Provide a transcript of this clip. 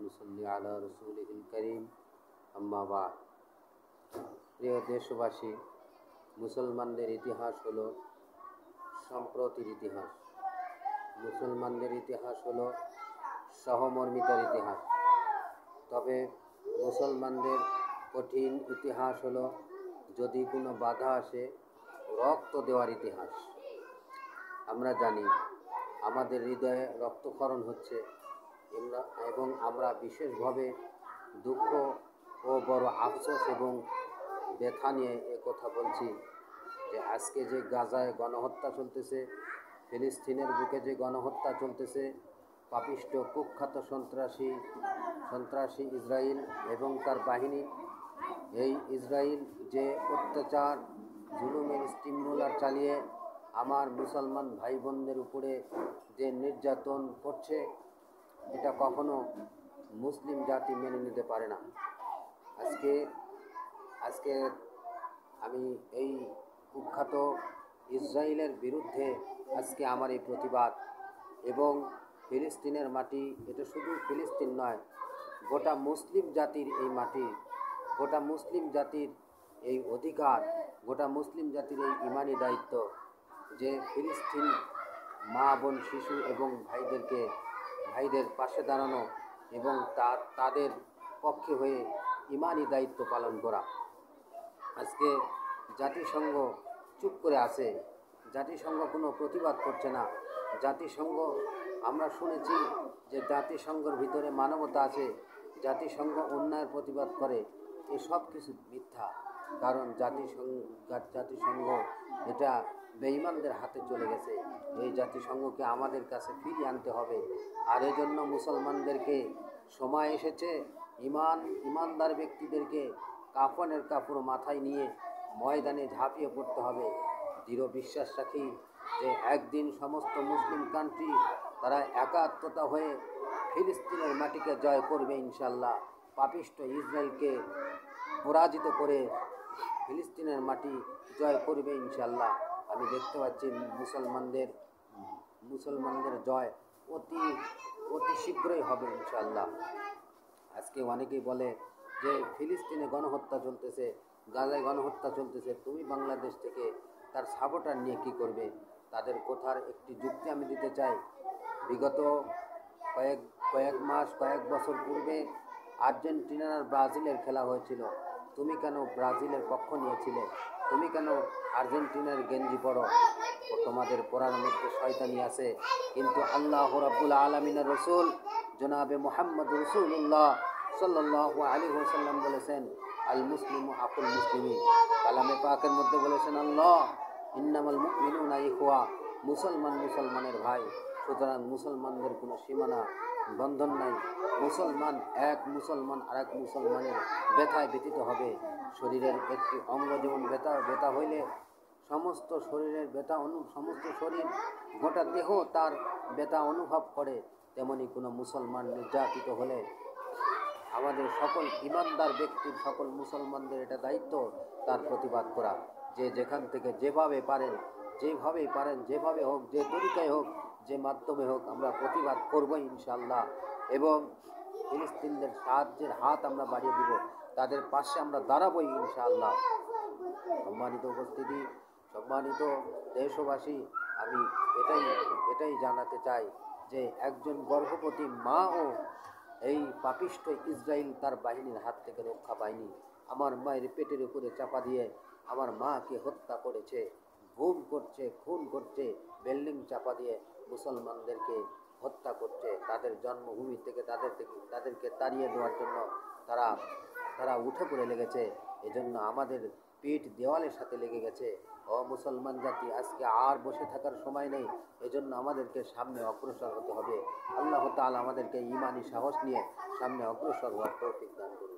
নুসাল্লি আলা রাসূলিল কারীম আম্মা বা'দ। প্রিয় দেশবাসী, মুসলমানদের ইতিহাস হলো সম্প্রতির ইতিহাস। মুসলমানদের ইতিহাস হলো সহমর্মিতার ইতিহাস। তবে মুসলমানদের কঠিন ইতিহাস হলো যদি কোনো বাধা আসে রক্ত দেওয়ার ইতিহাস। আমরা জানি আমাদের হৃদয়ে রক্তক্ষরণ হচ্ছে এবং আমরা বিশেষভাবে দুঃখ ও বড় আফসোস এবং ব্যথা নিয়ে কথা বলছি যে আজকে যে গাজায় গণহত্যা চলতেছে, ফিলিস্তিনের বুকে যে গণহত্যা চলতেছে, পাপিষ্ঠ কুখ্যাত সন্ত্রাসী ইসরায়েল এবং তার বাহিনী, এই ইসরায়েল যে অত্যাচার জুলুমের স্টিমরোলার চালিয়ে আমার মুসলমান ভাই বোনদের উপরে যে নির্যাতন করছে, এটা কখনো মুসলিম জাতি মেনে নিতে পারে না। আজকে আমি এই কুখ্যাত ইসরায়েলের বিরুদ্ধে আজকে আমার এই প্রতিবাদ। এবং ফিলিস্তিনের মাটি, এটা শুধু ফিলিস্তিন নয়, গোটা মুসলিম জাতির এই মাটি, গোটা মুসলিম জাতির এই অধিকার, গোটা মুসলিম জাতির এই ইমানি দায়িত্ব যে ফিলিস্তিন মা বোন শিশু এবং ভাইদের পাশে দাঁড়ানো এবং তাদের পক্ষে হয়ে ইমানি দায়িত্ব পালন করা। আজকে জাতিসংঘ চুপ করে আছে, জাতিসংঘ কোনো প্রতিবাদ করছে না। জাতিসংঘ, আমরা শুনেছি যে জাতিসংঘের ভিতরে মানবতা আছে, জাতিসংঘ অন্যায়ের প্রতিবাদ করে, এই সব কিছু মিথ্যা। কারণ জাতিসংঘ এটা বেঈমানদের হাতে চলে গেছে। এই জাতিসংঘকে আমাদের কাছে ফিরিয়ে আনতে হবে। আর এই জন্য মুসলমানদেরকে সময় এসেছে ইমানদার ব্যক্তিদেরকে কাফনের কাপড় মাথায় নিয়ে ময়দানে ঝাঁপিয়ে পড়তে হবে। দৃঢ় বিশ্বাস রাখি যে একদিন সমস্ত মুসলিম কান্ট্রি তারা একাত্মতা হয়ে ফিলিস্তিনের মাটিকে জয় করবে ইনশাল্লাহ। পাপিষ্ঠ ইসরায়েলকে পরাজিত করে ফিলিস্তিনের মাটি জয় করবে ইনশাল্লাহ। আমি দেখতে পাচ্ছি মুসলমানদের জয় অতি শীঘ্রই হবে ইনশাল্লাহ। আজকে অনেকেই বলে যে ফিলিস্তিনে গণহত্যা চলতেছে, গাজায় গণহত্যা চলতেছে, তুমি বাংলাদেশ থেকে তার সাপোর্টার নিয়ে কী করবে? তাদের কথার একটি যুক্তি আমি দিতে চাই। বিগত কয়েক বছর পূর্বে আর্জেন্টিনা আর ব্রাজিলের খেলা হয়েছিল। তুমি কেন ব্রাজিলের পক্ষ নিয়েছিলে? তুমি কেন আর্জেন্টিনার গেঞ্জি পরো? তোমাদের পড়ার মধ্যে শয়তানি আছে। কিন্তু আল্লাহ রাব্বুল আলামিনের রসুল জনাবে মুহাম্মদ রাসূলুল্লাহ সাল্লাল্লাহু আলাইহি ওয়াসাল্লাম বলেছেন, আল মুসলিমু আকুল মুসলিমি। কালামে পাকের মধ্যে বলেছেন আল্লাহ, ইন্নামাল মুমিনুনা ইখওয়া, মুসলমানের ভাই। সুতরাং মুসলমানদের কোনো সীমানা বন্ধন নাই। মুসলমান আর এক মুসলমানের ব্যথায় ব্যথিত হবে। শরীরের একটি অঙ্গ যেমন ব্যথা হইলে সমস্ত শরীরের সমস্ত শরীর গোটা দেহ তার ব্যথা অনুভব করে, তেমনি কোনো মুসলমান নির্যাতিত হলে আমাদের সকল ইমানদার ব্যক্তির, সকল মুসলমানদের এটা দায়িত্ব তার প্রতিবাদ করা। যে যেখান থেকে যেভাবেই পারেন, যেভাবে হোক, যে তরিকায় হোক, যে মাধ্যমে হোক, আমরা প্রতিবাদ করবো ইনশাল্লাহ। এবং ফিলিস্তিনদের সাহায্যের হাত আমরা বাড়িয়ে দিব, তাদের পাশে আমরা দাঁড়াবোই ইনশাআল্লাহ। সম্মানিত উপস্থিতি, সম্মানিত দেশবাসী, আমি এটাই জানাতে চাই যে একজন গর্ভবতী মাও এই পাপিষ্ঠ ইসরায়েল তার বাহিনীর হাত থেকে রক্ষা পায়নি। আমার মায়ের পেটের উপরে চাপা দিয়ে আমার মাকে হত্যা করেছে, গুম করছে, খুন করছে, বিল্ডিং চাপা দিয়ে মুসলমানদেরকে হত্যা করছে। তাদের জন্মভূমি থেকে তাদেরকে তাড়িয়ে দেওয়ার জন্য তারা উঠে পড়ে লেগেছে। এজন্য আমাদের পিঠ দেওয়ালের সাথে লেগে গেছে। মুসলমান জাতি, আজকে আর বসে থাকার সময় নেই। এজন্য আমাদেরকে সামনে অগ্রসর হতে হবে। আল্লাহ তাআলা আমাদেরকে ঈমানি সাহস নিয়ে সামনে অগ্রসর হওয়ার তৌফিক দান করুন।